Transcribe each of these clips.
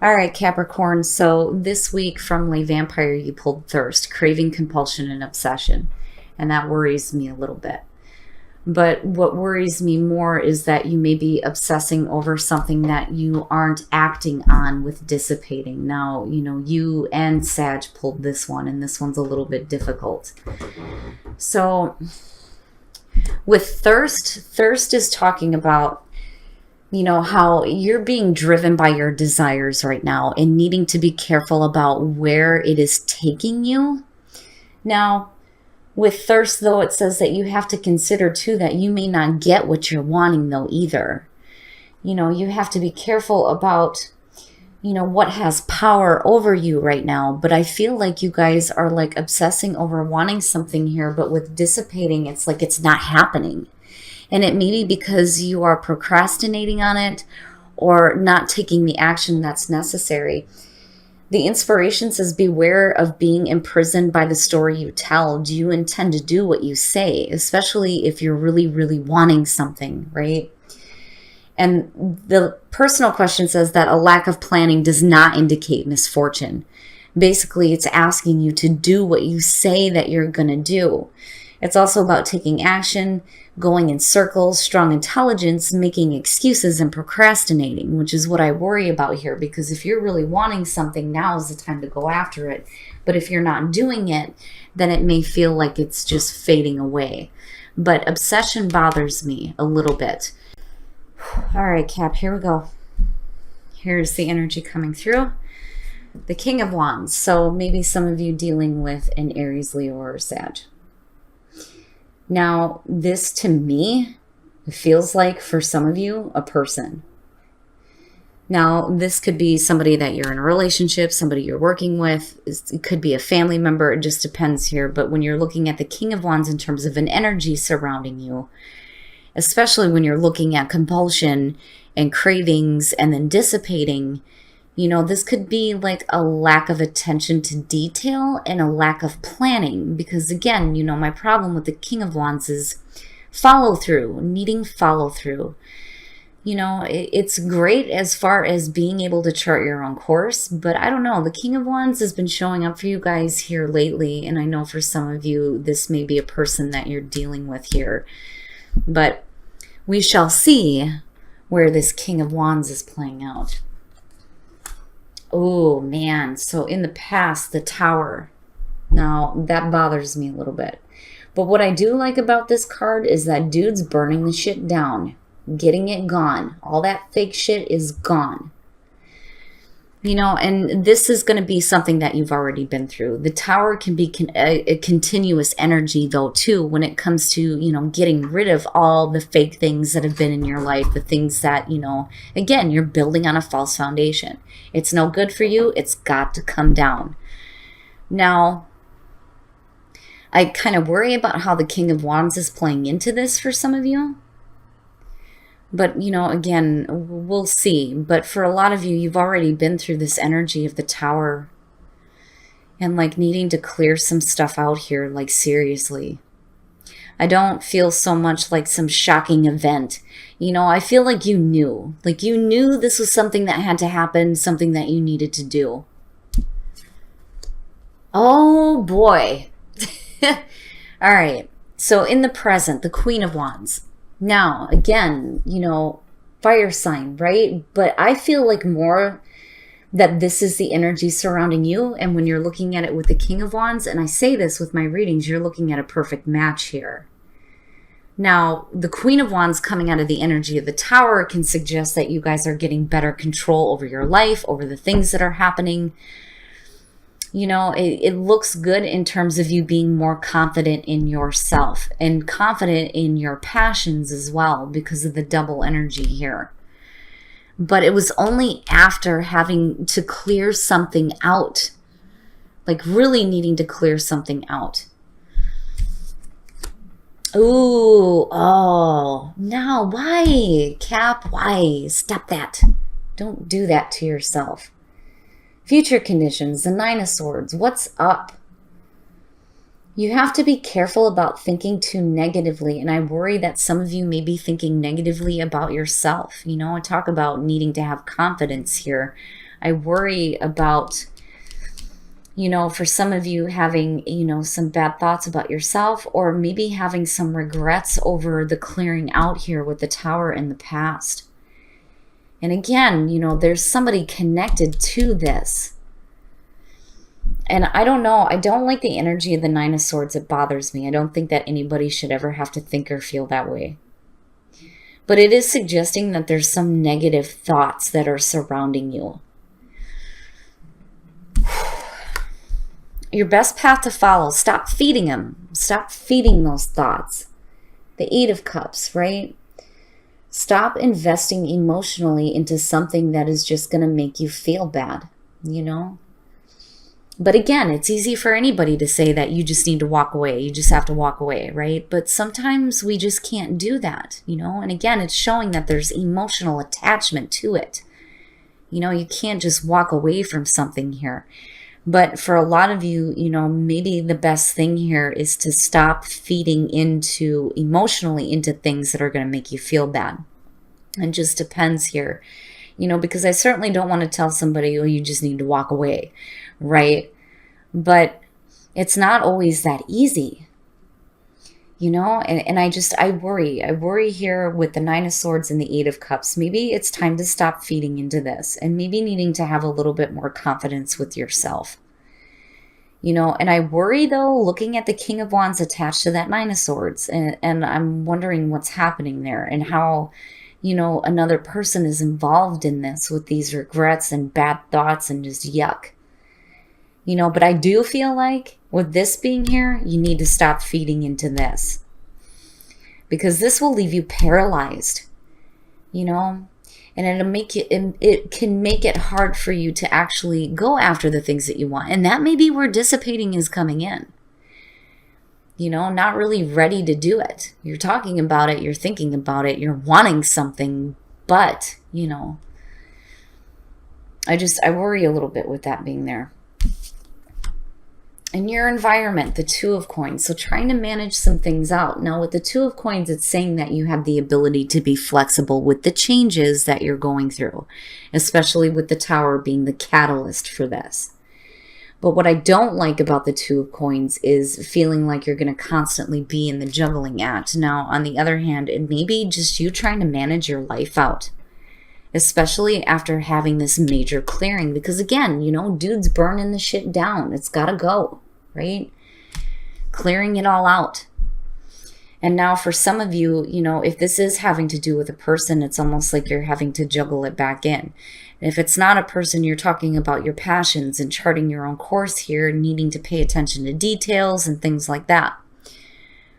All right, Capricorn. So this week from Le Vampire, you pulled thirst, craving, compulsion, and obsession. And that worries me a little bit. But what worries me more is that you may be obsessing over something that you aren't acting on with dissipating. Now, you and Sag pulled this one, and this one's a little bit difficult. So with thirst is talking about how you're being driven by your desires right now and needing to be careful about where it is taking you. Now, with thirst, though, it says that you have to consider, too, that you may not get what you're wanting, though, either. You have to be careful about, what has power over you right now. But I feel like you guys are, like, obsessing over wanting something here, but with dissipating, it's like it's not happening. And it may be because you are procrastinating on it or not taking the action that's necessary. The inspiration says, beware of being imprisoned by the story you tell. Do you intend to do what you say, especially if you're really, really wanting something, right? And the personal question says that a lack of planning does not indicate misfortune. Basically, it's asking you to do what you say that you're going to do. It's also about taking action, going in circles, strong intelligence, making excuses, and procrastinating, which is what I worry about here. Because if you're really wanting something, now is the time to go after it. But if you're not doing it, then it may feel like it's just fading away. But obsession bothers me a little bit. All right, Cap, here we go. Here's the energy coming through. The King of Wands. So maybe some of you dealing with an Aries, Leo, or Sag. Now, this to me feels like, for some of you, a person. Now, this could be somebody that you're in a relationship, somebody you're working with. It could be a family member. It just depends here. But when you're looking at the King of Wands in terms of an energy surrounding you, especially when you're looking at compulsion and cravings and then dissipating, this could be like a lack of attention to detail and a lack of planning. Because again, my problem with the King of Wands is follow through, needing follow through. It's great as far as being able to chart your own course, but I don't know. The King of Wands has been showing up for you guys here lately. And I know for some of you, this may be a person that you're dealing with here, but we shall see where this King of Wands is playing out. Oh, man. So in the past, the Tower. Now, that bothers me a little bit. But what I do like about this card is that dude's burning the shit down. Getting it gone. All that fake shit is gone. And this is going to be something that you've already been through. The Tower can be a continuous energy, though, too, when it comes to, getting rid of all the fake things that have been in your life, the things that, again, you're building on a false foundation. It's no good for you. It's got to come down. Now, I kind of worry about how the King of Wands is playing into this for some of you. But, again, we'll see. But for a lot of you, you've already been through this energy of the Tower and, like, needing to clear some stuff out here, like, seriously. I don't feel so much like some shocking event. I feel like you knew. Like, you knew this was something that had to happen, something that you needed to do. Oh, boy. All right. So, in the present, the Queen of Wands. Now, again, fire sign, right? But I feel like more that this is the energy surrounding you. And when you're looking at it with the King of Wands, and I say this with my readings, you're looking at a perfect match here. Now, the Queen of Wands coming out of the energy of the Tower can suggest that you guys are getting better control over your life, over the things that are happening. It looks good in terms of you being more confident in yourself and confident in your passions as well because of the double energy here. But it was only after having to clear something out, like really needing to clear something out. Ooh, oh, now why, Cap? Why? Stop that. Don't do that to yourself. Future conditions, the Nine of Swords. What's up? You have to be careful about thinking too negatively, and I worry that some of you may be thinking negatively about yourself. I talk about needing to have confidence here. I worry about, for some of you having, some bad thoughts about yourself, or maybe having some regrets over the clearing out here with the Tower in the past. And again, there's somebody connected to this. And I don't know. I don't like the energy of the Nine of Swords. It bothers me. I don't think that anybody should ever have to think or feel that way. But it is suggesting that there's some negative thoughts that are surrounding you. Your best path to follow. Stop feeding them. Stop feeding those thoughts. The Eight of Cups, right? Stop investing emotionally into something that is just going to make you feel bad, But again, it's easy for anybody to say that you just need to walk away. You just have to walk away, right? But sometimes we just can't do that, And again, it's showing that there's emotional attachment to it. You can't just walk away from something here. But for a lot of you, maybe the best thing here is to stop feeding emotionally into things that are going to make you feel bad. It just depends here, because I certainly don't want to tell somebody, oh, you just need to walk away, right? But it's not always that easy, and I worry here with the Nine of Swords and the Eight of Cups. Maybe it's time to stop feeding into this, and maybe needing to have a little bit more confidence with yourself, and I worry though, looking at the King of Wands attached to that Nine of Swords, and I'm wondering what's happening there and how, another person is involved in this with these regrets and bad thoughts and just yuck. But I do feel like with this being here, you need to stop feeding into this, because this will leave you paralyzed, and it can make it hard for you to actually go after the things that you want. And that may be where dissipating is coming in, not really ready to do it. You're talking about it. You're thinking about it. You're wanting something, but, I worry a little bit with that being there. In your environment, the Two of Coins. So trying to manage some things out. Now with the Two of Coins, it's saying that you have the ability to be flexible with the changes that you're going through, especially with the Tower being the catalyst for this. But what I don't like about the Two of Coins is feeling like you're going to constantly be in the juggling act. Now, on the other hand, it may be just you trying to manage your life out, especially after having this major clearing. Because again, dude's burning the shit down. It's got to go, right? Clearing it all out. And now for some of you, if this is having to do with a person, it's almost like you're having to juggle it back in. And if it's not a person, you're talking about your passions and charting your own course here, needing to pay attention to details and things like that.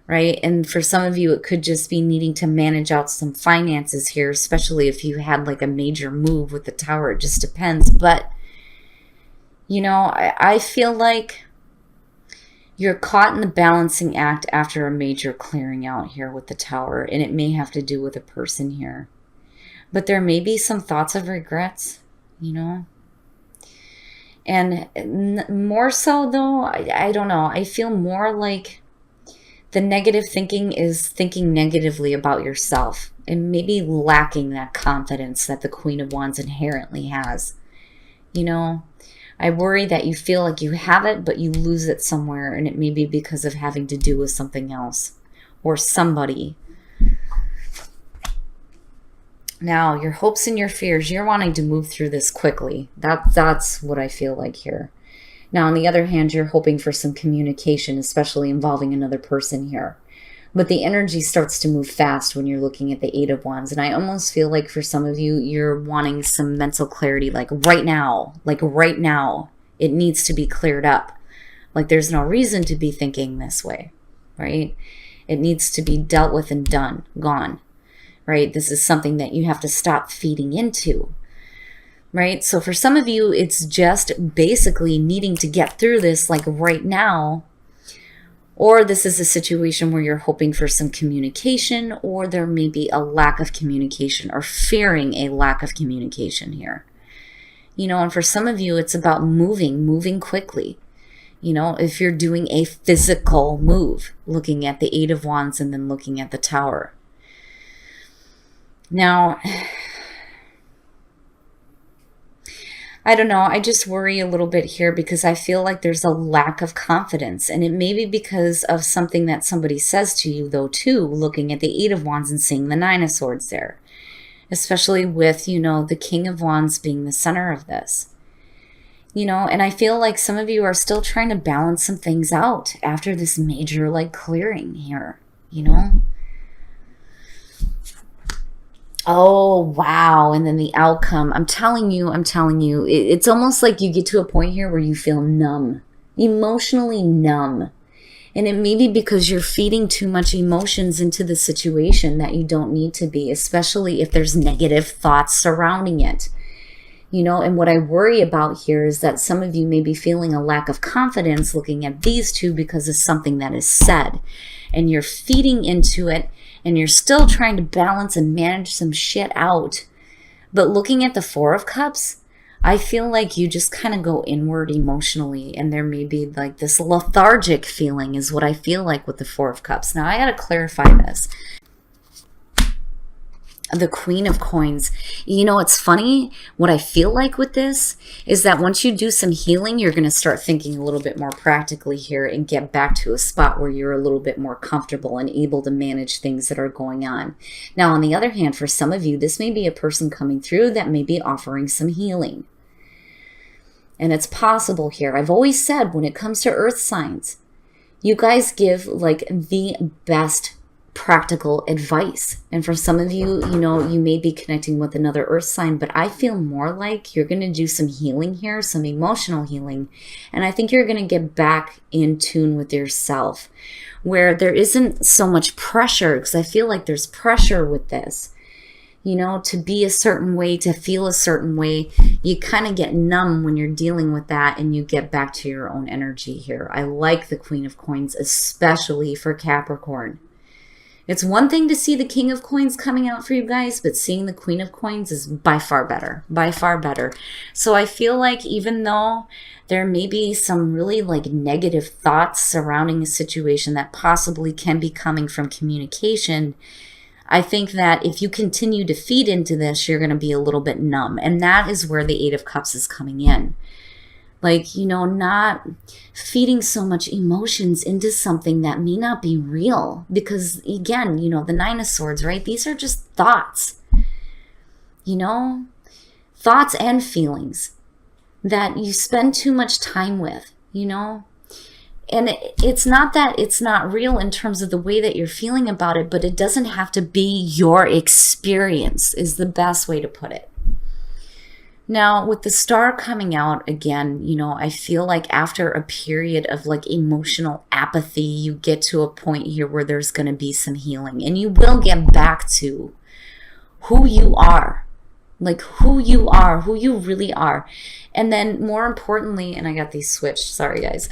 Right? And for some of you, it could just be needing to manage out some finances here, especially if you had like a major move with the Tower. It just depends. But, I feel like you're caught in the balancing act after a major clearing out here with the Tower. And it may have to do with a person here. But there may be some thoughts of regrets, And more so, though, I don't know. I feel more like the negative thinking is thinking negatively about yourself and maybe lacking that confidence that the Queen of Wands inherently has. I worry that you feel like you have it, but you lose it somewhere, and it may be because of having to do with something else or somebody. Now, your hopes and your fears, you're wanting to move through this quickly. That's what I feel like here. Now, on the other hand, you're hoping for some communication, especially involving another person here. But the energy starts to move fast when you're looking at the Eight of Wands. And I almost feel like for some of you, you're wanting some mental clarity, like right now. Like right now, it needs to be cleared up. Like there's no reason to be thinking this way, right? It needs to be dealt with and done, gone, right? This is something that you have to stop feeding into. Right? So for some of you, it's just basically needing to get through this like right now. Or this is a situation where you're hoping for some communication, or there may be a lack of communication or fearing a lack of communication here. And for some of you, it's about moving quickly. If you're doing a physical move, looking at the Eight of Wands and then looking at the Tower. Now, I don't know. I just worry a little bit here because I feel like there's a lack of confidence. And it may be because of something that somebody says to you, though, too, looking at the Eight of Wands and seeing the Nine of Swords there. Especially with, the King of Wands being the center of this. And I feel like some of you are still trying to balance some things out after this major, clearing here, Oh, wow. And then the outcome. I'm telling you, it's almost like you get to a point here where you feel numb, emotionally numb. And it may be because you're feeding too much emotions into the situation that you don't need to be, especially if there's negative thoughts surrounding it. And what I worry about here is that some of you may be feeling a lack of confidence looking at these two because of something that is said. And you're feeding into it, and you're still trying to balance and manage some shit out. But looking at the Four of Cups, I feel like you just kind of go inward emotionally, and there may be this lethargic feeling is what I feel like with the Four of Cups. Now, I got to clarify this. The Queen of Coins. It's funny. What I feel like with this is that once you do some healing, you're going to start thinking a little bit more practically here and get back to a spot where you're a little bit more comfortable and able to manage things that are going on. Now, on the other hand, for some of you, this may be a person coming through that may be offering some healing. And it's possible here. I've always said when it comes to earth signs, you guys give the best practical advice. And for some of you, you may be connecting with another earth sign, but I feel more like you're going to do some healing here, some emotional healing. And I think you're going to get back in tune with yourself where there isn't so much pressure, because I feel like there's pressure with this, to be a certain way, to feel a certain way. You kind of get numb when you're dealing with that, and you get back to your own energy here. I like the Queen of Coins, especially for Capricorn. It's one thing to see the King of Coins coming out for you guys, but seeing the Queen of Coins is by far better, by far better. So I feel like even though there may be some really negative thoughts surrounding a situation that possibly can be coming from communication, I think that if you continue to feed into this, you're going to be a little bit numb. And that is where the Eight of Cups is coming in. Not feeding so much emotions into something that may not be real. Because again, the Nine of Swords, right? These are just thoughts, thoughts and feelings that you spend too much time with, And it's not that it's not real in terms of the way that you're feeling about it, but it doesn't have to be your experience is the best way to put it. Now, with the Star coming out again, I feel like after a period of emotional apathy, you get to a point here where there's going to be some healing, and you will get back to who you are, who you are, who you really are. And then more importantly, and I got these switched, sorry guys,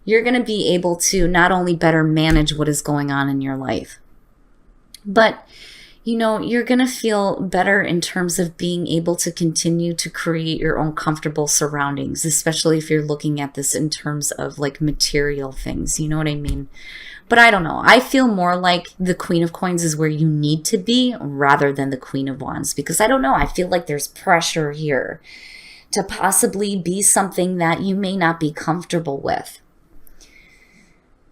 you're going to be able to not only better manage what is going on in your life, but you're going to feel better in terms of being able to continue to create your own comfortable surroundings, especially if you're looking at this in terms of material things. You know what I mean? But I don't know. I feel more like the Queen of Coins is where you need to be rather than the Queen of Wands, because I don't know. I feel like there's pressure here to possibly be something that you may not be comfortable with.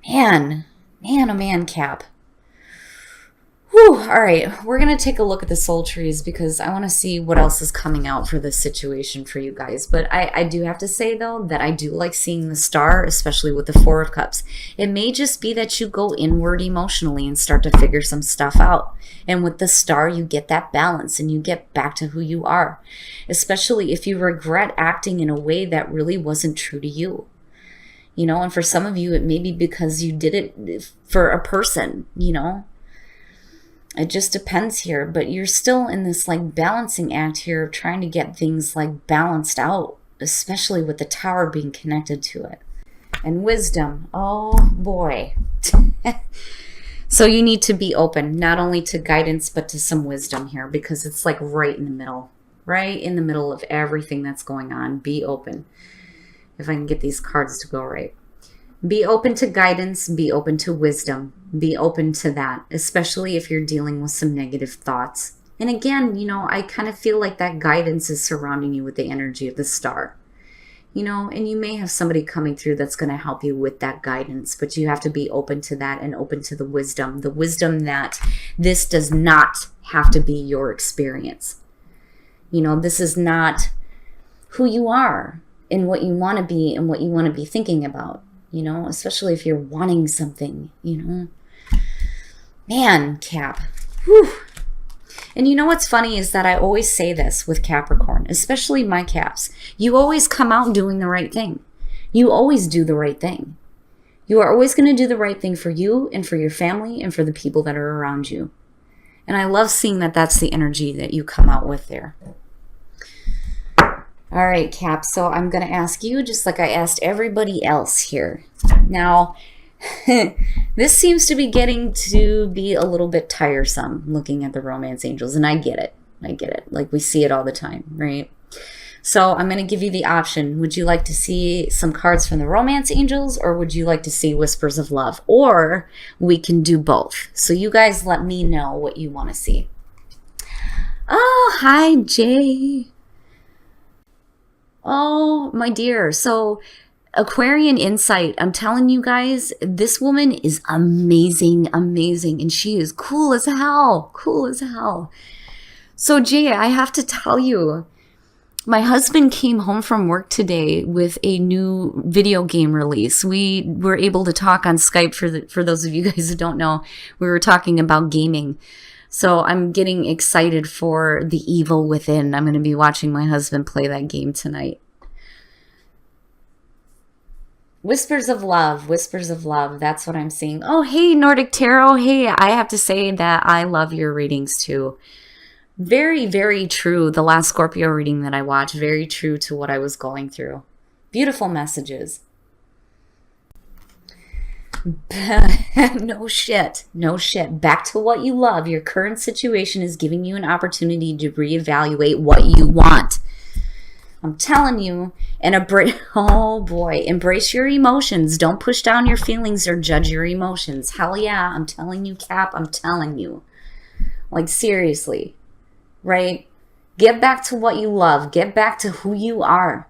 Man, oh man, Cap. Whew, all right, we're going to take a look at the soul trees because I want to see what else is coming out for this situation for you guys. But I do have to say, though, that I do like seeing the Star, especially with the Four of Cups. It may just be that you go inward emotionally and start to figure some stuff out. And with the Star, you get that balance and you get back to who you are, especially if you regret acting in a way that really wasn't true to you. And for some of you, it may be because you did it for a person, It just depends here, but you're still in this balancing act here of trying to get things balanced out, especially with the Tower being connected to it. And wisdom, oh boy. So you need to be open, not only to guidance, but to some wisdom here, because it's right in the middle of everything that's going on. Be open. If I can get these cards to go right. Be open to guidance, be open to wisdom, be open to that, especially if you're dealing with some negative thoughts. And again, you know, I kind of feel like that guidance is surrounding you with the energy of the star. You know, and you may have somebody coming through that's going to help you with that guidance, but you have to be open to that and open to the wisdom that this does not have to be your experience. You know, this is not who you are and what you want to be and what you want to be thinking about, you know, especially if you're wanting something, you know. Man, Cap. Whew. And you know what's funny is that I always say this with Capricorn, especially my Caps. You always come out doing the right thing. You always do the right thing. You are always going to do the right thing for you and for your family and for the people that are around you. And I love seeing that that's the energy that you come out with there. All right, Cap. So I'm going to ask you just like I asked everybody else here. Now, this seems to be getting to be a little bit tiresome looking at the romance angels, and I get it. Like, we see it all the time, right? So I'm going to give you the option. Would you like to see some cards from the romance angels, or would you like to see whispers of love? Or we can do both. So you guys let me know what you want to see. Oh, hi, Jay. Oh, my dear. So Aquarian insight, I'm telling you guys, this woman is amazing, and she is cool as hell. So Jay, I have to tell you, my husband came home from work today with a new video game release. We were able to talk on Skype. For those of you guys who don't know, we were talking about gaming. So I'm getting excited for The Evil Within. I'm going to be watching my husband play that game tonight. Whispers of love, that's what I'm seeing. Oh, hey, Nordic Tarot. Hey, I have to say that I love your readings too. Very, very true. The last Scorpio reading that I watched, very true to what I was going through. Beautiful messages. No shit. Back to what you love. Your current situation is giving you an opportunity to reevaluate what you want. I'm telling you, and embrace your emotions. Don't push down your feelings or judge your emotions. Hell yeah, I'm telling you, Cap, I'm telling you. Like, seriously, right? Get back to what you love. Get back to who you are.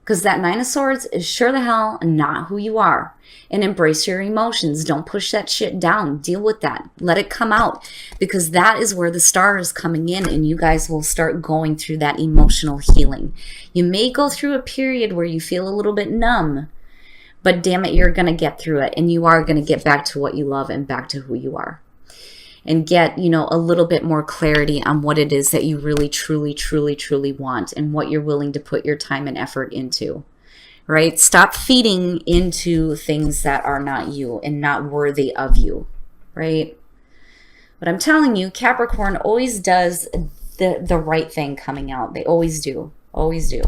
Because that Nine of Swords is sure the hell not who you are. And embrace your emotions. Don't push that shit down. Deal with that. Let it come out. Because that is where the star is coming in, and you guys will start going through that emotional healing. You may go through a period where you feel a little bit numb. But damn it, you're going to get through it. And you are going to get back to what you love and back to who you are. And get, you know, a little bit more clarity on what it is that you really, truly want, and what you're willing to put your time and effort into, right? Stop feeding into things that are not you and not worthy of you, right? But I'm telling you, Capricorn always does the right thing coming out. They always do. Always do.